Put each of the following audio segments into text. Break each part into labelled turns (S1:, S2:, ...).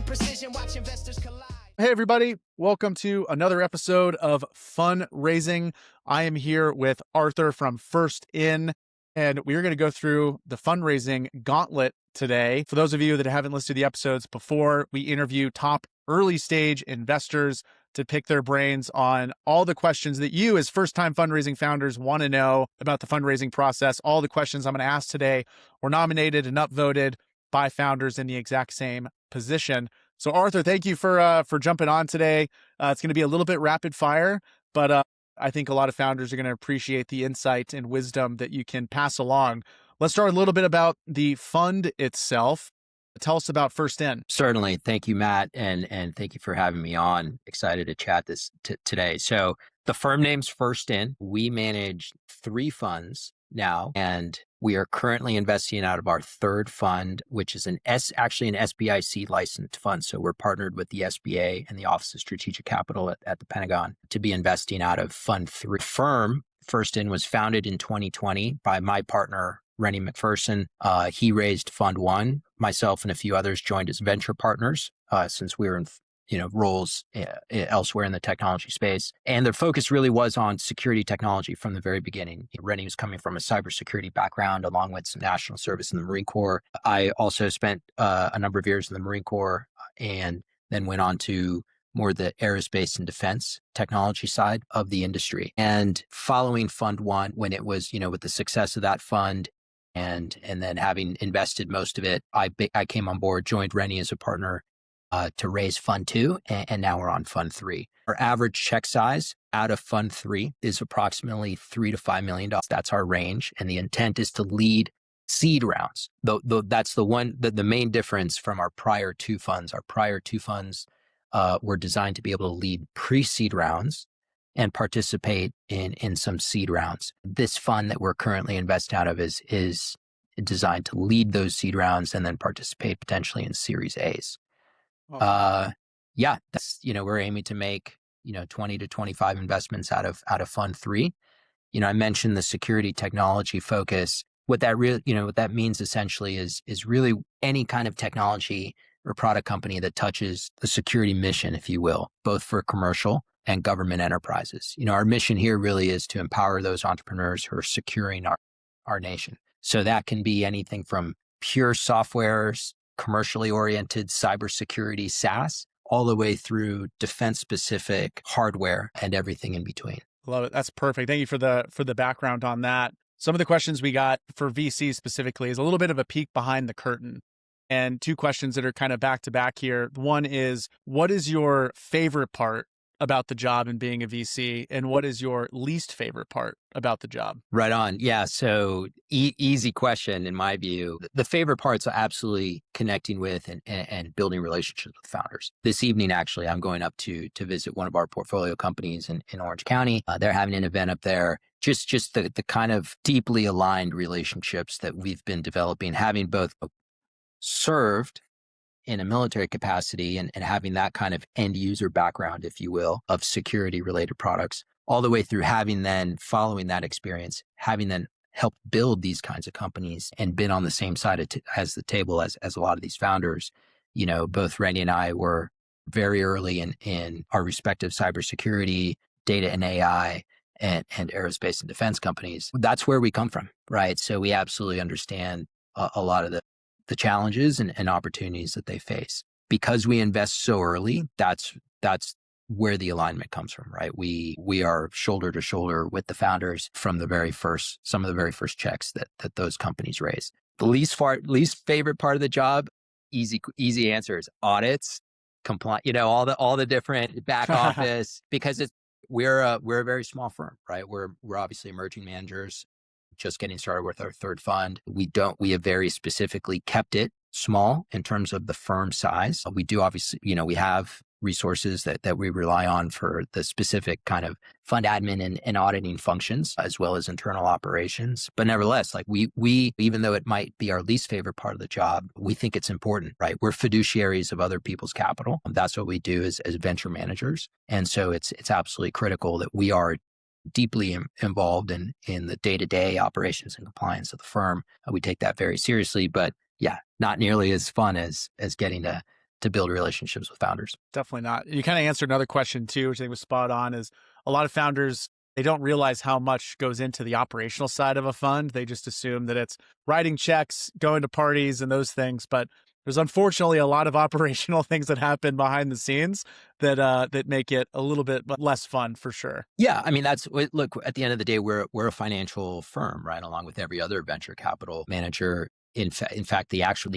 S1: precision, watch investors collide.
S2: Hey, everybody. Welcome to another episode of Fundraising. I am here with Arthur from First In, and we're going to go through the fundraising gauntlet today. For those of you that haven't listened to the episodes before, we interview top early stage investors to pick their brains on all the questions that you as first-time fundraising founders want to know about the fundraising process. All the questions I'm going to ask today were nominated and upvoted by founders in the exact same position. So Arthur, thank you for jumping on today. It's going to be a little bit rapid fire, but I think a lot of founders are going to appreciate the insight and wisdom that you can pass along. Let's start a little bit about the fund itself. Tell us about First In.
S3: Certainly. Thank you, Matt. And thank you for having me on. Excited to chat this today. So the firm name's First In. We manage 3 funds now, and we are currently investing out of our third fund, which is actually an SBIC licensed fund. So we're partnered with the SBA and the Office of Strategic Capital at the Pentagon to be investing out of Fund 3. Firm First In was founded in 2020 by my partner, Rennie McPherson. He raised Fund 1. Myself and a few others joined as venture partners since we were in roles elsewhere in the technology space. And their focus really was on security technology from the very beginning. Rennie was coming from a cybersecurity background along with some national service in the Marine Corps. I also spent a number of years in the Marine Corps and then went on to more the aerospace and defense technology side of the industry. And following Fund 1, when it was, with the success of that fund, and then having invested most of it, I came on board, joined Rennie as a partner to raise Fund 2, and now we're on Fund 3. Our average check size out of Fund 3 is approximately $3 to $5 million. That's our range, and the intent is to lead seed rounds. Though that's the main difference from our prior 2 funds. Our prior 2 funds were designed to be able to lead pre-seed rounds and participate in some seed rounds. This fund that we're currently invested out of is designed to lead those seed rounds and then participate potentially in Series A's.
S2: Awesome.
S3: That's, we're aiming to make, 20 to 25 investments out of Fund 3. I mentioned the security technology focus. What that means essentially is really any kind of technology or product company that touches the security mission, if you will, both for commercial and government enterprises. Our mission here really is to empower those entrepreneurs who are securing our nation. So that can be anything from pure software, commercially oriented cybersecurity SaaS, all the way through defense-specific hardware and everything in between.
S2: Love it. That's perfect. Thank you for the background on that. Some of the questions we got for VC specifically is a little bit of a peek behind the curtain. And 2 questions that are kind of back to back here. One is, what is your favorite part about the job and being a VC, and what is your least favorite part about the job?
S3: Right on. Yeah. So easy question in my view. The favorite parts are absolutely connecting with and building relationships with founders. This evening, actually, I'm going up to visit one of our portfolio companies in Orange County. They're having an event up there. Just the kind of deeply aligned relationships that we've been developing, having both served in a military capacity and having that kind of end user background, if you will, of security related products, all the way through having then following that experience, having then helped build these kinds of companies and been on the same side as the table as a lot of these founders. Both Rennie and I were very early in our respective cybersecurity, data and AI, and aerospace and defense companies. That's where we come from, right? So we absolutely understand a lot of the challenges and opportunities that they face. Because we invest so early, that's where the alignment comes from, right? We are shoulder to shoulder with the founders from some of the very first checks that those companies raise. The least favorite part of the job, easy answer is audits, compliance, all the different back office, because we're a very small firm, right? We're obviously emerging managers, just getting started with our third fund. We have very specifically kept it small in terms of the firm size. We do obviously, we have resources that we rely on for the specific kind of fund admin and auditing functions, as well as internal operations. But nevertheless, like we, even though it might be our least favorite part of the job, we think it's important, right? We're fiduciaries of other people's capital. That's what we do as venture managers. And so it's absolutely critical that we are deeply involved in the day-to-day operations and compliance of the firm. We take that very seriously, but yeah, not nearly as fun as getting to to build relationships with founders.
S2: Definitely not. You kind of answered another question too, which I think was spot on, is a lot of founders, they don't realize how much goes into the operational side of a fund. They just assume that it's writing checks, going to parties and those things. But there's unfortunately a lot of operational things that happen behind the scenes that make it a little bit less fun for sure.
S3: Yeah, I mean look, at the end of the day, we're a financial firm, right? Along with every other venture capital manager. In fact, the actual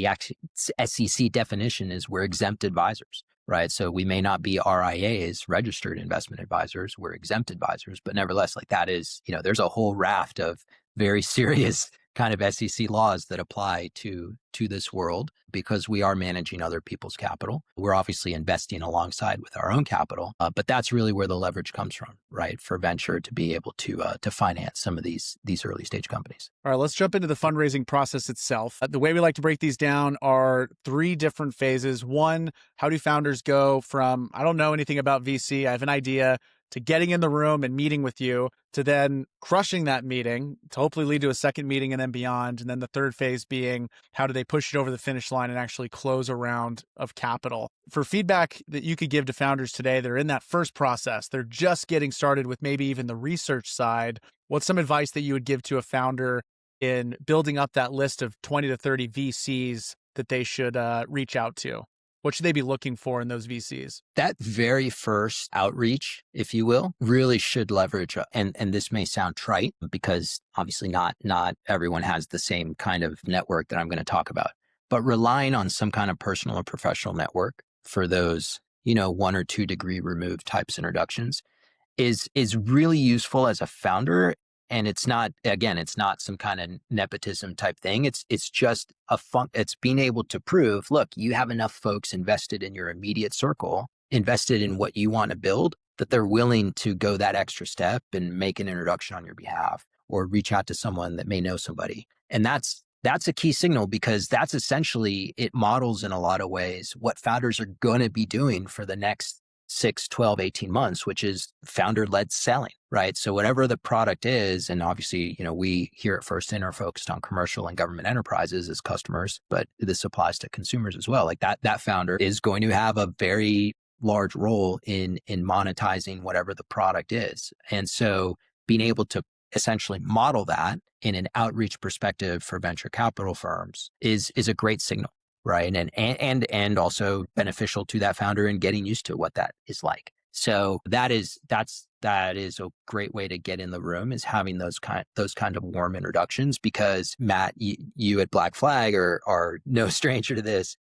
S3: SEC definition is we're exempt advisors, right? So we may not be RIAs, registered investment advisors, we're exempt advisors, but nevertheless, like that is, there's a whole raft of very serious kind of SEC laws that apply to this world because we are managing other people's capital. We're obviously investing alongside with our own capital, but that's really where the leverage comes from, right? For venture to be able to finance some of these early stage companies.
S2: All right, let's jump into the fundraising process itself. The way we like to break these down are 3 different phases. One, how do founders go from, I don't know anything about VC, I have an idea, to getting in the room and meeting with you, to then crushing that meeting, to hopefully lead to a second meeting and then beyond. And then the third phase being, how do they push it over the finish line and actually close a round of capital? For feedback that you could give to founders today that are in that first process, they're just getting started with maybe even the research side, what's some advice that you would give to a founder in building up that list of 20 to 30 VCs that they should reach out to? What should they be looking for in those VCs?
S3: That very first outreach, if you will, really should leverage, and this may sound trite because obviously not everyone has the same kind of network that I'm going to talk about, but relying on some kind of personal or professional network for those, 1 or 2 degree removed types introductions is really useful as a founder. And it's not some kind of nepotism type thing. It's just it's being able to prove, look, you have enough folks invested in your immediate circle, invested in what you want to build, that they're willing to go that extra step and make an introduction on your behalf or reach out to someone that may know somebody. And that's a key signal because that's essentially, it models in a lot of ways what founders are going to be doing for the next 6, 12, 18 months, which is founder-led selling, right? So whatever the product is, and obviously, we here at First In are focused on commercial and government enterprises as customers, but this applies to consumers as well. Like that founder is going to have a very large role in monetizing whatever the product is. And so being able to essentially model that in an outreach perspective for venture capital firms is a great signal. Right. And also beneficial to that founder and getting used to what that is like. So that is a great way to get in the room, is having those kind of warm introductions, because Matt, you at Black Flag are no stranger to this.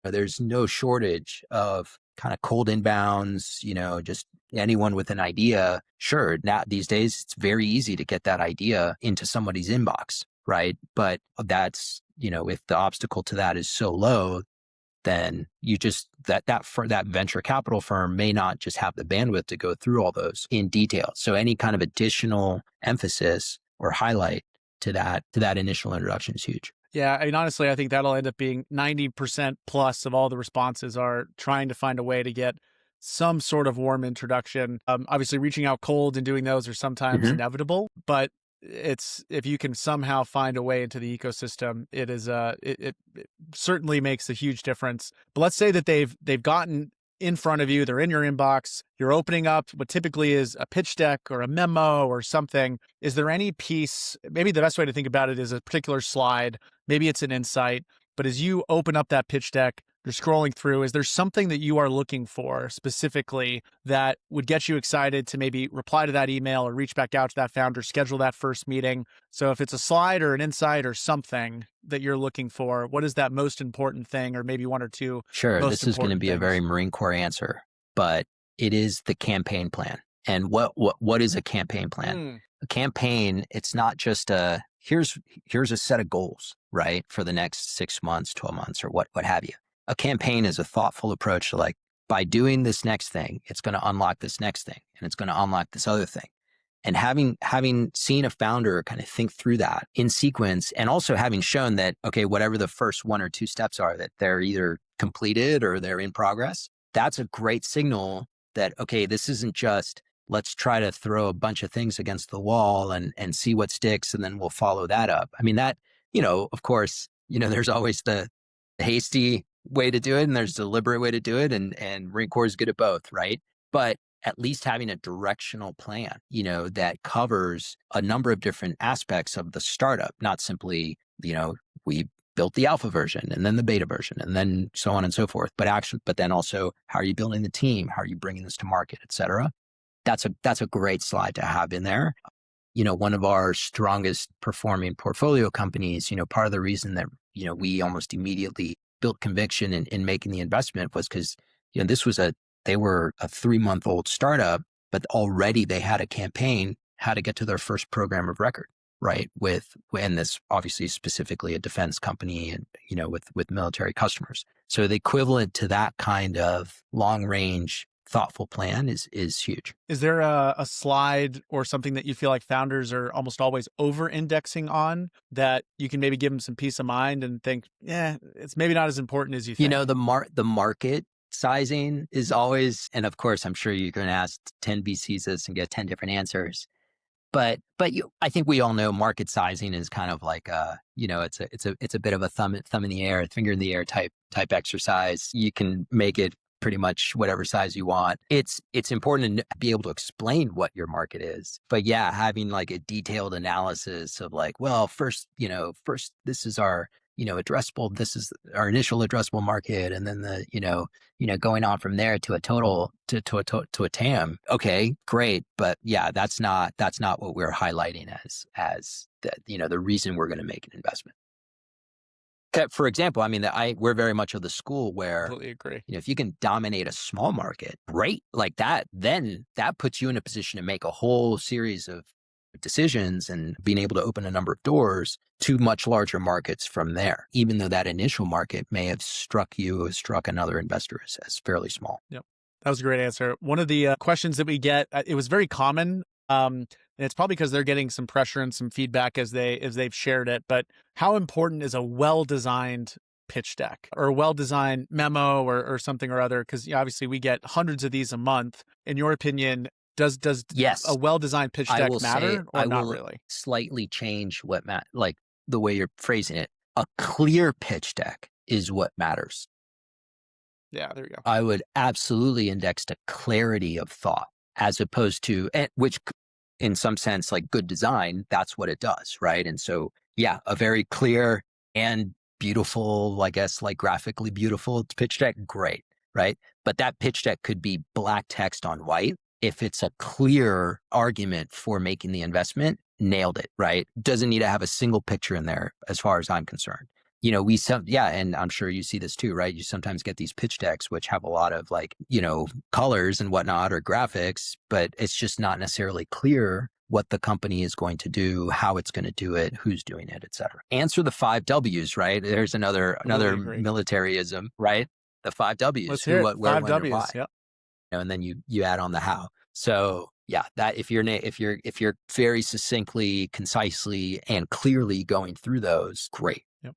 S3: There's no shortage of kind of cold inbounds, just anyone with an idea. Sure. Now these days, it's very easy to get that idea into somebody's inbox. Right. But that's, if the obstacle to that is so low, then you just, that venture capital firm may not just have the bandwidth to go through all those in detail. So any kind of additional emphasis or highlight to that initial introduction is huge.
S2: Yeah, I mean, honestly, I think that'll end up being 90% plus of all the responses are trying to find a way to get some sort of warm introduction. Obviously, reaching out cold and doing those are sometimes inevitable, but it's, if you can somehow find a way into the ecosystem, it is it certainly makes a huge difference. But let's say that they've gotten in front of you, they're in your inbox, you're opening up what typically is a pitch deck or a memo or something. Is there any piece, maybe the best way to think about it is a particular slide, maybe it's an insight, but as you open up that pitch deck, you're scrolling through, is there something that you are looking for specifically that would get you excited to maybe reply to that email or reach back out to that founder, schedule that first meeting? So if it's a slide or an insight or something that you're looking for, what is that most important thing, or maybe 1 or 2?
S3: Sure. This is going to be a very Marine Corps answer, but it is the campaign plan. And what is a campaign plan? A campaign, it's not just here's a set of goals, right? For the next 6 months, 12 months, or what have you. A campaign is a thoughtful approach to, like, by doing this next thing, it's going to unlock this next thing, and it's going to unlock this other thing. And having seen a founder kind of think through that in sequence, and also having shown that, okay, whatever the first 1 or 2 steps are, that they're either completed or they're in progress, that's a great signal that, okay, this isn't just, let's try to throw a bunch of things against the wall and see what sticks, and then we'll follow that up. I mean, that, of course, there's always the hasty way to do it and there's a deliberate way to do it, and Marine Corps is good at both, right? But at least having a directional plan, that covers a number of different aspects of the startup, not simply, we built the alpha version and then the beta version and then so on and so forth, but then also how are you building the team? How are you bringing this to market, et cetera? That's a great slide to have in there. One of our strongest performing portfolio companies, part of the reason that, we almost immediately built conviction in making the investment was because, they were a 3-month-old startup, but already they had a campaign how to get to their first program of record, right? And this obviously specifically a defense company and, with military customers. So the equivalent to that kind of long range thoughtful plan is huge.
S2: Is there a slide or something that you feel like founders are almost always over indexing on that you can maybe give them some peace of mind and think, yeah, it's maybe not as important as you think?
S3: The market sizing is always, and of course, I'm sure you're going to ask 10 VCs this and get 10 different answers. But I think we all know market sizing is kind of like it's a bit of a thumb in the air, finger in the air type exercise. You can make it pretty much whatever size you want. It's important to be able to explain what your market is. But yeah, having like a detailed analysis of like, well, first this is our addressable, this is our initial addressable market, and then going on from there to a total to a TAM. Okay, great, but yeah, that's not what we're highlighting as the reason we're going to make an investment. For example, I mean, we're very much of the school where
S2: Completely agree.
S3: if you can dominate a small market, great, like that, then that puts you in a position to make a whole series of decisions and being able to open a number of doors to much larger markets from there, even though that initial market may have struck another investor as fairly small.
S2: Yep. That was a great answer. One of the questions that we get, it was very common. And it's probably because they're getting some pressure and some feedback as they've shared it. But how important is a well-designed pitch deck or a well-designed memo or something or other? Because obviously we get hundreds of these a month. In your opinion, does
S3: Yes,
S2: a well-designed pitch deck matter or not really?
S3: Slightly change like the way you're phrasing it. A clear pitch deck is what matters.
S2: Yeah, there you go.
S3: I would absolutely index to clarity of thought as opposed to, which in some sense, like good design, that's what it does, right? And so, yeah, a very clear and beautiful, I guess, like graphically beautiful pitch deck, great, right? But that pitch deck could be black text on white. If it's a clear argument for making the investment, nailed it, right? Doesn't need to have a single picture in there as far as I'm concerned. And I'm sure you see this too, right? You sometimes get these pitch decks, which have a lot of like, colors and whatnot or graphics, but it's just not necessarily clear what the company is going to do, how it's going to do it, who's doing it, et cetera. Answer the 5 W's, right? There's another militaryism, right? The 5 W's.
S2: Let's hear it.
S3: What, where,
S2: 5
S3: when, or
S2: W's.
S3: why.
S2: Yep.
S3: And then you add on the how. So yeah, that if you're very succinctly, concisely, and clearly going through those, great.
S2: Yep.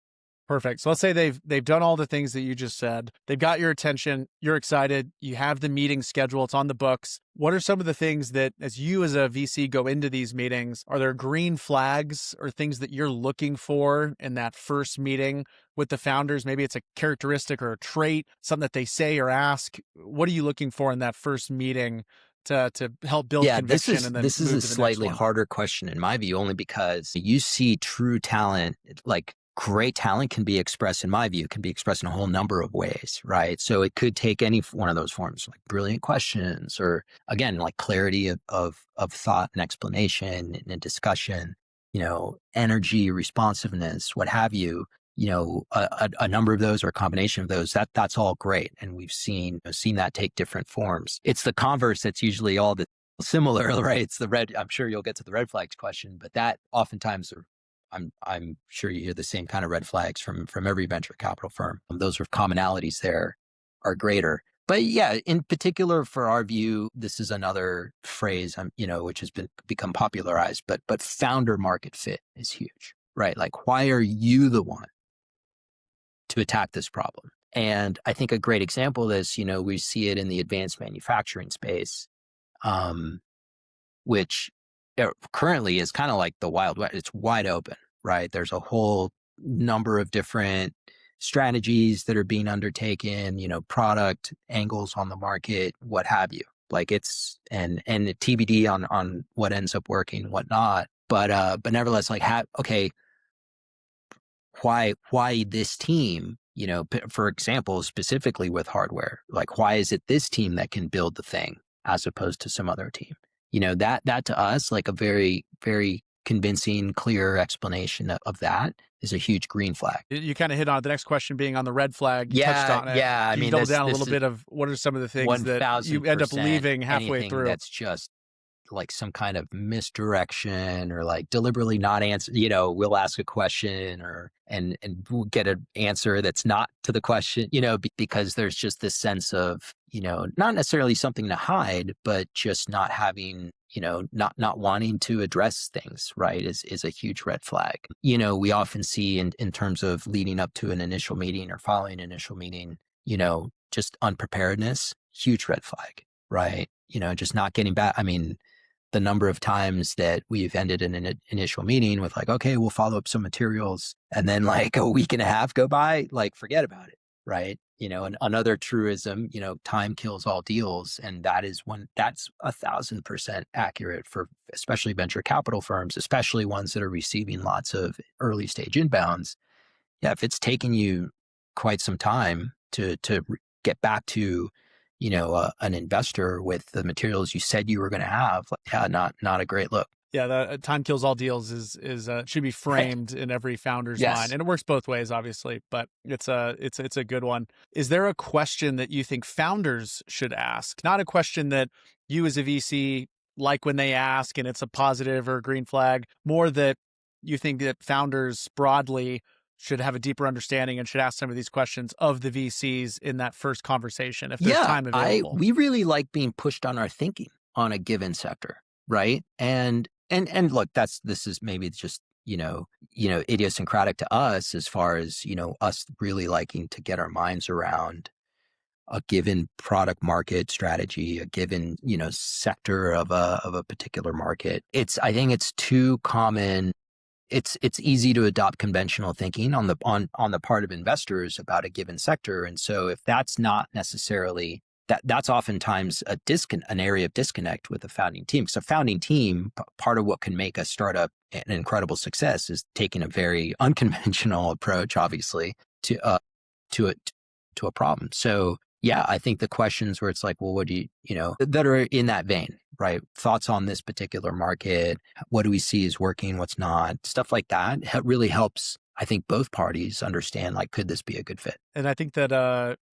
S2: Perfect. So let's say they've done all the things that you just said. They've got your attention. You're excited. You have the meeting schedule. It's on the books. What are some of the things that, as you as a VC go into these meetings, are there green flags or things that you're looking for in that first meeting with the founders? Maybe it's a characteristic or a trait, something that they say or ask. What are you looking for in that first meeting to help build conviction and then
S3: this is
S2: move
S3: a
S2: to the
S3: slightly
S2: next one?
S3: harder question in my view, only because you see true talent, like great talent can be expressed, in my view, can be expressed in a whole number of ways, right? So it could take any one of those forms, like brilliant questions, or again, like clarity of thought and explanation and discussion, energy, responsiveness, what have you. A number of those or a combination of those, that's all great. And we've seen that take different forms. It's the converse that's usually all the similar, right? It's the red, I'm sure you'll get to the red flags question, but that oftentimes I'm sure you hear the same kind of red flags from every venture capital firm. Those with commonalities there are greater. But yeah, in particular for our view, this is another phrase, which has become popularized, but founder market fit is huge, right? Like, why are you the one to attack this problem? And I think a great example of this, we see it in the advanced manufacturing space, which currently is kind of like the Wild West. It's wide open, right? There's a whole number of different strategies that are being undertaken, product angles on the market, what have you. Like and the TBD on what ends up working, whatnot. But nevertheless, like okay, why this team? For example, specifically with hardware, like why is it this team that can build the thing as opposed to some other team? That to us, like a very, very convincing, clear explanation of that is a huge green flag.
S2: You kind of hit on the next question being on the red flag. You touched
S3: Yeah,
S2: on it.
S3: yeah. I
S2: Can you
S3: mean,
S2: double down a
S3: this
S2: little
S3: is
S2: bit of what are some of the things that you end up
S3: 1000%
S2: leaving halfway
S3: anything
S2: through?
S3: that's just like some kind of misdirection or like deliberately not answer, we'll ask a question and we'll get an answer that's not to the question, because there's just this sense of, not necessarily something to hide, but just not having, not wanting to address things, right, is a huge red flag. We often see in terms of leading up to an initial meeting or following an initial meeting, just unpreparedness, huge red flag, right? Just not getting back. I mean, the number of times that we've ended an initial meeting with like, okay, we'll follow up some materials, and then like a week and a half go by, like forget about it, right? And another truism, time kills all deals, and that's 1,000% accurate for especially venture capital firms, especially ones that are receiving lots of early stage inbounds. Yeah, if it's taken you quite some time to get back to an investor with the materials you said you were going to have, like, yeah, not a great look.
S2: Yeah, the time kills all deals is should be framed in every founder's mind,
S3: Yes.
S2: and it works both ways, obviously. But it's a good one. Is there a question that you think founders should ask? Not a question that you as a VC like when they ask, and it's a positive or a green flag. More that you think that founders broadly should have a deeper understanding and should ask some of these questions of the VCs in that first conversation if there's
S3: Yeah,
S2: time available.
S3: we really like being pushed on our thinking on a given sector, right? And look, this is maybe just idiosyncratic to us as far as us really liking to get our minds around a given product market strategy, a given sector of a particular market. I think it's too common. It's easy to adopt conventional thinking on the part of investors about a given sector, and so if that's not necessarily that's oftentimes an area of disconnect with a founding team. Because a founding team, part of what can make a startup an incredible success is taking a very unconventional approach, obviously, to it to a problem. So yeah, I think the questions where it's like, well, what do that are in that vein, right? Thoughts on this particular market. What do we see is working? What's not? Stuff like that really helps, I think, both parties understand, like, could this be a good fit?
S2: And I think that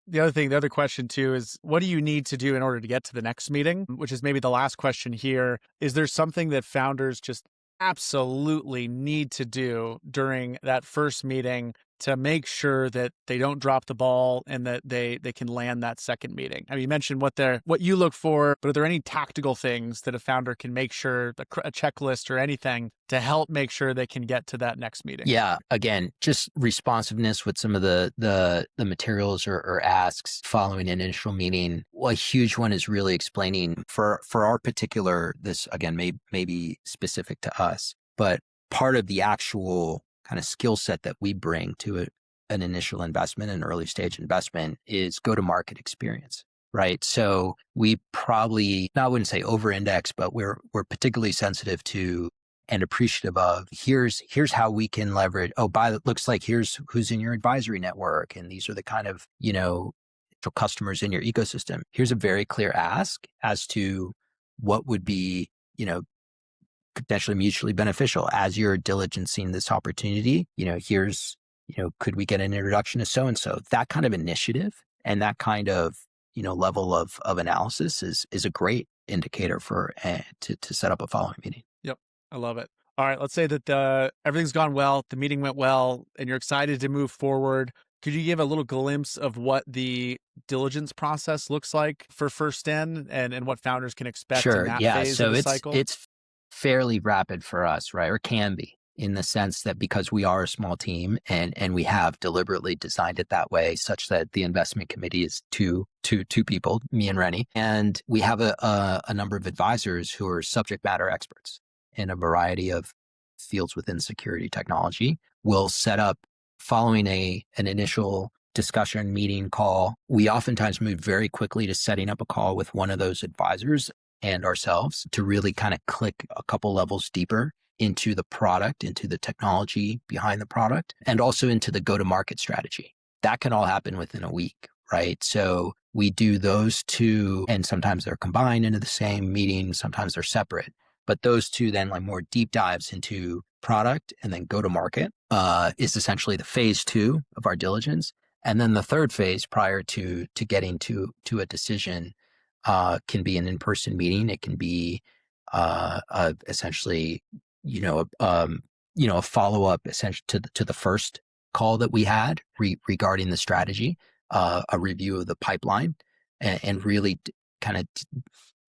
S2: the other question too is what do you need to do in order to get to the next meeting, which is maybe the last question here. Is there something that founders just absolutely need to do during that first meeting to make sure that they don't drop the ball and that they can land that second meeting? I mean, you mentioned what you look for, but are there any tactical things that a founder can make sure, a checklist or anything to help make sure they can get to that next meeting?
S3: Yeah, again, just responsiveness with some of the materials or asks following an initial meeting. Well, a huge one is really explaining for our particular, this again may be specific to us, but part of the actual kind of skill set that we bring to an initial investment, an early stage investment, is go to market experience, right? So we probably, I wouldn't say over index, but we're particularly sensitive to and appreciative of here's how we can leverage. Oh, looks like here's who's in your advisory network, and these are the kind of customers in your ecosystem. Here's a very clear ask as to what would be potentially mutually beneficial as you're diligencing this opportunity. Here's could we get an introduction to so and so? That kind of initiative and that kind of level of analysis is a great indicator for to set up a following meeting.
S2: Yep. I love it. All right. Let's say that everything's gone well, the meeting went well, and you're excited to move forward. Could you give a little glimpse of what the diligence process looks like for First In and what founders can expect in
S3: Sure.
S2: that
S3: Yeah.
S2: phase of
S3: So
S2: the cycle?
S3: it's fairly rapid for us, right? Or can be, in the sense that because we are a small team and we have deliberately designed it that way, such that the investment committee is two people, me and Rennie, and we have a number of advisors who are subject matter experts in a variety of fields within security technology. We'll set up following an initial discussion, meeting, call, we oftentimes move very quickly to setting up a call with one of those advisors and ourselves to really kind of click a couple levels deeper into the product, into the technology behind the product, and also into the go-to-market strategy. That can all happen within a week, right? So we do those two, and sometimes they're combined into the same meeting, sometimes they're separate. But those two then like more deep dives into product and then go-to-market is essentially the phase two of our diligence. And then the third phase prior to getting to a decision can be an in-person meeting. It can be essentially, a follow-up essentially to the first call that we had regarding the strategy, a review of the pipeline, and really kind of,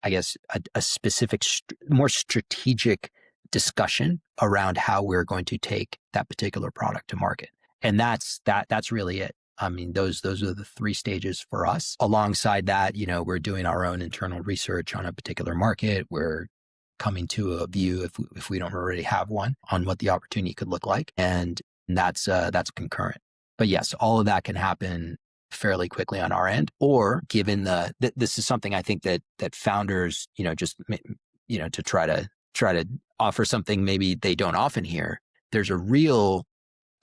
S3: I guess, a specific, more strategic discussion around how we're going to take that particular product to market. And that's really it. I mean, those are the three stages for us. Alongside that, we're doing our own internal research on a particular market. We're coming to a view, if we don't already have one, on what the opportunity could look like. And that's concurrent. But yes, all of that can happen fairly quickly on our end, or given this is something I think that founders, to try to offer something maybe they don't often hear. There's a real,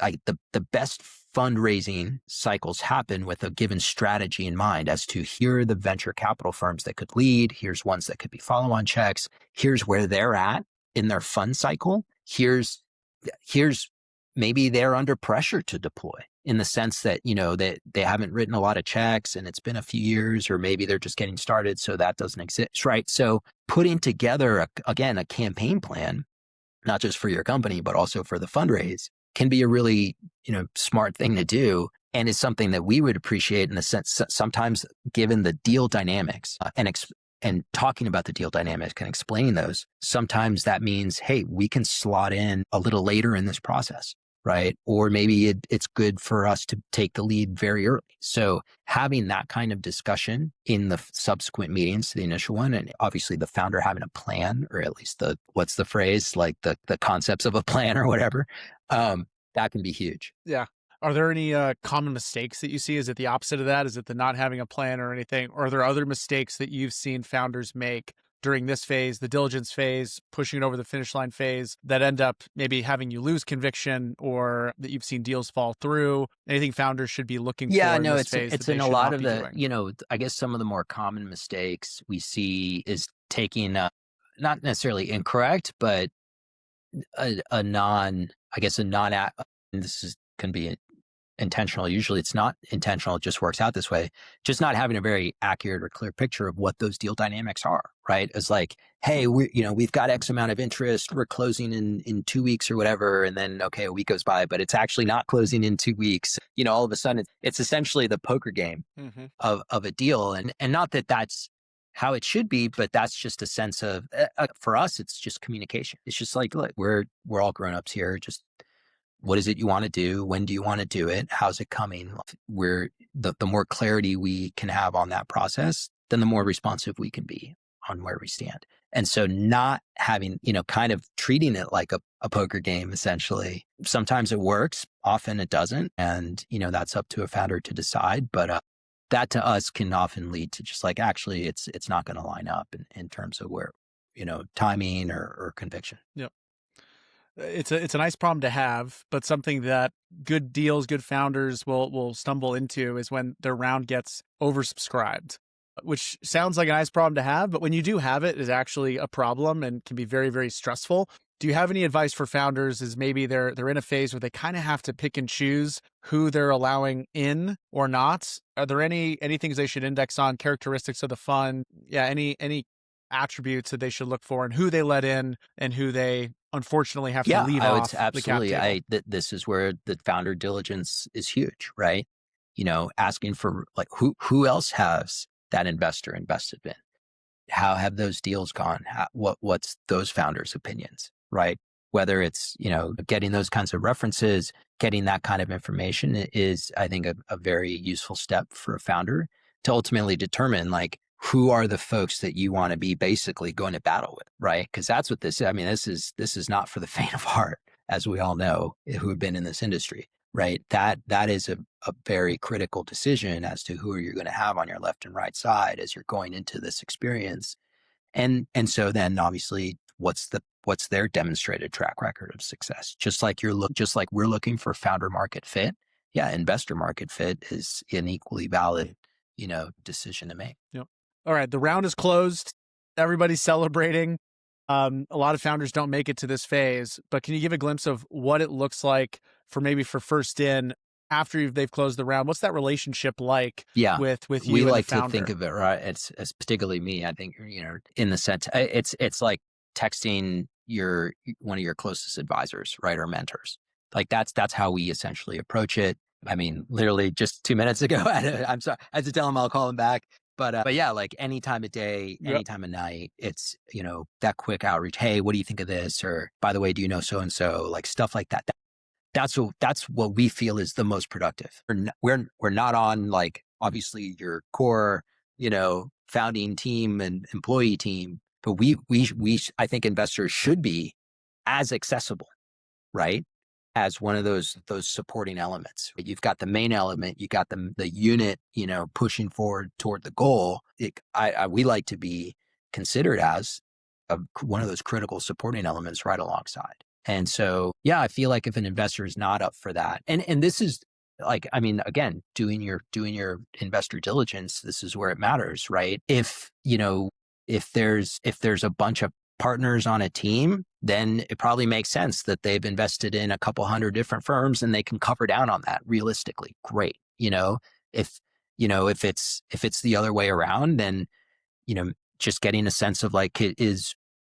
S3: like the best fundraising cycles happen with a given strategy in mind as to here are the venture capital firms that could lead. Here's ones that could be follow-on checks. Here's where they're at in their fund cycle. Here's maybe they're under pressure to deploy in the sense that, that they haven't written a lot of checks and it's been a few years, or maybe they're just getting started. So that doesn't exist, right? So putting together, a campaign plan, not just for your company, but also for the fundraise, can be a really, smart thing to do, and is something that we would appreciate in the sense sometimes given the deal dynamics and talking about the deal dynamics and explaining those, sometimes that means, hey, we can slot in a little later in this process, right? Or maybe it's good for us to take the lead very early. So having that kind of discussion in the subsequent meetings to the initial one, and obviously the founder having a plan, or at least what's the phrase, like the concepts of a plan or whatever, that can be huge.
S2: Yeah. Are there any common mistakes that you see? Is it the opposite of that? Is it the not having a plan or anything? Or are there other mistakes that you've seen founders make during this phase, the diligence phase, pushing it over the finish line phase, that end up maybe having you lose conviction, or that you've seen deals fall through? Anything founders should be looking for in this phase?
S3: It's
S2: that
S3: in
S2: they
S3: a
S2: should
S3: lot
S2: not
S3: of
S2: be
S3: the,
S2: doing?
S3: I guess some of the more common mistakes we see is taking not necessarily incorrect, but a non, this can be intentional. Usually it's not intentional. It just works out this way. Just not having a very accurate or clear picture of what those deal dynamics are, right? It's like, hey, we've got X amount of interest. We're closing in 2 weeks or whatever. And then, okay, a week goes by, but it's actually not closing in 2 weeks. All of a sudden it's essentially the poker game
S2: Mm-hmm.
S3: of a deal. And not that that's how it should be, but that's just a sense of, for us, it's just communication. It's just like, look, we're all grown-ups here. Just, what is it you want to do? When do you want to do it? How's it coming? The more clarity we can have on that process, then the more responsive we can be on where we stand. And so not having, kind of treating it like a poker game, essentially. Sometimes it works, often it doesn't. And, that's up to a founder to decide. But that to us can often lead to just like, actually, it's not going to line up in terms of where, timing or conviction.
S2: Yep. It's a nice problem to have, but something that good deals, good founders will stumble into is when their round gets oversubscribed, which sounds like a nice problem to have, but when you do have it, is actually a problem and can be very, very stressful. Do you have any advice for founders? Is maybe they're in a phase where they kind of have to pick and choose who they're allowing in or not? Are there any things they should index on, characteristics of the fund? Yeah, any attributes that they should look for, and who they let in and who they unfortunately have to
S3: Yeah,
S2: leave
S3: I would
S2: off the cap
S3: absolutely.
S2: table?
S3: This is where the founder diligence is huge, right? Asking for like who else has that investor invested in? How have those deals gone? What's those founders' opinions, right? Whether it's, getting those kinds of references, getting that kind of information is, I think, a very useful step for a founder to ultimately determine like, who are the folks that you want to be basically going to battle with, right? Because that's what this is. I mean, this is not for the faint of heart, as we all know, who have been in this industry. right? That is a very critical decision as to who you're going to have on your left and right side as you're going into this experience. And so then obviously what's their demonstrated track record of success? Just like we're looking for founder market fit. Yeah, investor market fit is an equally valid, decision to make.
S2: Yep. All right. The round is closed. Everybody's celebrating. A lot of founders don't make it to this phase, but can you give a glimpse of what it looks like for first in after they've closed the round? What's that relationship like
S3: Yeah.
S2: with
S3: We
S2: you and the
S3: like to think
S2: founder?
S3: of it, right? It's particularly me. I think, in the sense, it's like texting one of your closest advisors, right? Or mentors. Like that's how we essentially approach it. I mean, literally just 2 minutes ago, I'm sorry, I had to tell him I'll call him back. But yeah, like any time of day,
S2: Yep.
S3: any time of night, it's, that quick outreach. Hey, what do you think of this? Or by the way, do you know so and so? Like stuff like that. That's what we feel is the most productive. We're not on, like, obviously your core, founding team and employee team, but we I think investors should be as accessible, right, as one of those supporting elements. You've got the main element, you got the unit, pushing forward toward the goal. We like to be considered as one of those critical supporting elements right alongside. And so, yeah, I feel like if an investor is not up for that, and this is like, I mean, again, doing your investor diligence, this is where it matters, right? If there's a bunch of partners on a team, then it probably makes sense that they've invested in a couple hundred different firms and they can cover down on that realistically. Great. If if it's the other way around, then, just getting a sense of, like,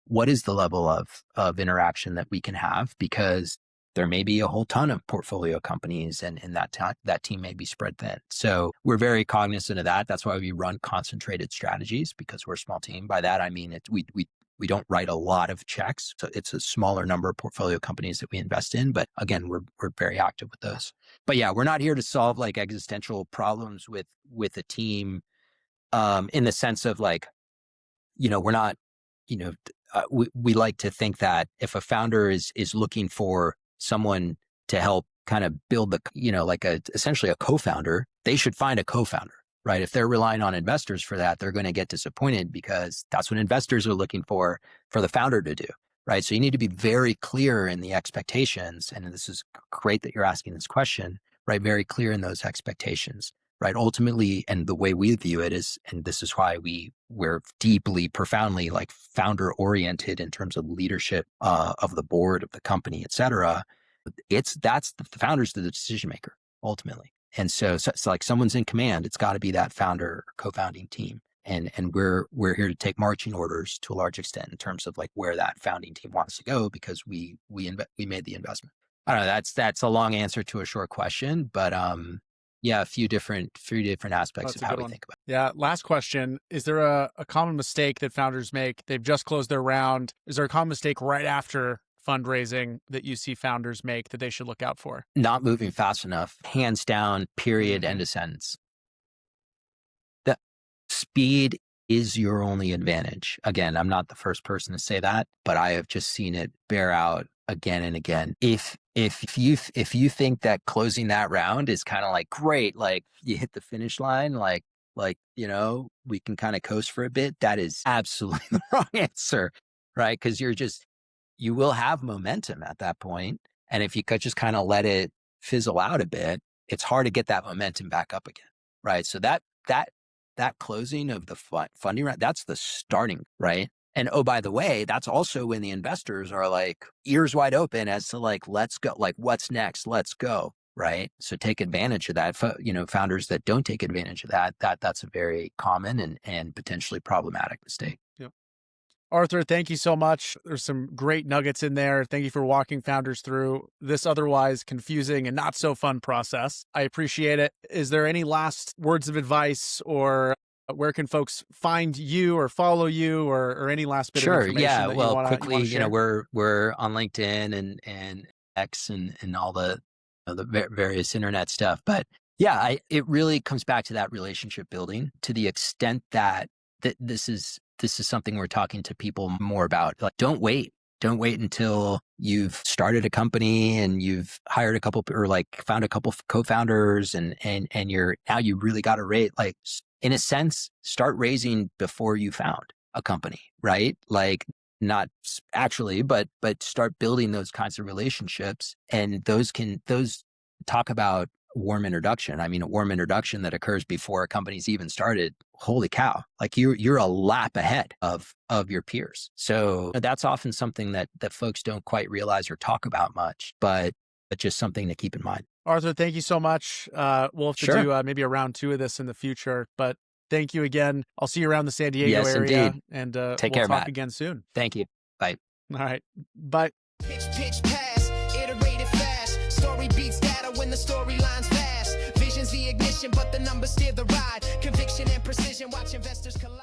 S3: what is the level of interaction that we can have, because there may be a whole ton of portfolio companies, and that team may be spread thin. So we're very cognizant of that. That's why we run concentrated strategies, because we're a small team. By that, I mean, we don't write a lot of checks. So it's a smaller number of portfolio companies that we invest in. But again, we're very active with those. But yeah, we're not here to solve, like, existential problems with a team, in the sense of, like, we're not, you know, we like to think that if a founder is looking for someone to help kind of build like essentially a co-founder, they should find a co-founder, right? If they're relying on investors for that, they're going to get disappointed, because that's what investors are looking for the founder to do, right? So you need to be very clear in the expectations. And this is great that you're asking this question, right? Very clear in those expectations, right? Ultimately, and the way we view it is, and this is why we're deeply, profoundly, like, founder oriented in terms of leadership, of the board, of the company, et cetera. That's the founder's the decision maker ultimately. And so it's like someone's in command. It's got to be that founder or co-founding team. And we're here to take marching orders to a large extent in terms of, like, where that founding team wants to go, because we made the investment. I don't know. That's a long answer to a short question, but yeah, a few different aspects
S2: That's
S3: of
S2: a
S3: how
S2: good
S3: we
S2: one.
S3: think about
S2: Yeah. Last question. Is there a common mistake that founders make? They've just closed their round. Is there a common mistake right after fundraising that you see founders make that they should look out for?
S3: it. Not moving fast enough, hands down, period,
S2: Hmm.
S3: end of sentence. The speed is your only advantage. Again, I'm not the first person to say that, but I have just seen it bear out again and again. If you think that closing that round is kind of like, great, like, you hit the finish line, like, we can kind of coast for a bit, that is absolutely the wrong answer, right? Because you will have momentum at that point, and if you could just kind of let it fizzle out a bit, it's hard to get that momentum back up again, right? So that closing of the funding round, that's the starting, right? And oh, by the way, that's also when the investors are, like, ears wide open as to, like, let's go, like, what's next? Let's go, right? So take advantage of that. Founders that don't take advantage of that's a very common and potentially problematic mistake.
S2: Yep. Arthur, thank you so much. There's some great nuggets in there. Thank you for walking founders through this otherwise confusing and not so fun process. I appreciate it. Is there any last words of advice, or where can folks find you or follow you, or any last bit of
S3: Sure.
S2: information
S3: Yeah.
S2: that you
S3: Well,
S2: want to
S3: quickly,
S2: share?
S3: we're on LinkedIn and X and all the various internet stuff. But yeah, it really comes back to that relationship building, to the extent that this is something we're talking to people more about. Like, don't wait. Don't wait until you've started a company and you've hired a couple or like found a couple co-founders and you're now you really got to rate. Like in a sense, start raising before you found a company, right? Like not actually, but start building those kinds of relationships, and those talk about warm introduction. I mean, a warm introduction that occurs before a company's even started. Holy cow! Like you're a lap ahead of your peers. So that's often something that folks don't quite realize or talk about much, but just something to keep in mind.
S2: Arthur, thank you so much. We'll have to
S3: Sure.
S2: do maybe a round 2 of this in the future, but thank you again. I'll see you around the San Diego
S3: Yes,
S2: area,
S3: indeed.
S2: and
S3: Take
S2: we'll
S3: care,
S2: talk
S3: Matt.
S2: again soon.
S3: Thank you. Bye.
S2: All right. Bye.
S1: Pitch pass, iterated fast. Story beats data when the storyline's fast. Vision's the ignition, but the numbers steer the ride. Conviction and precision, watch investors collide.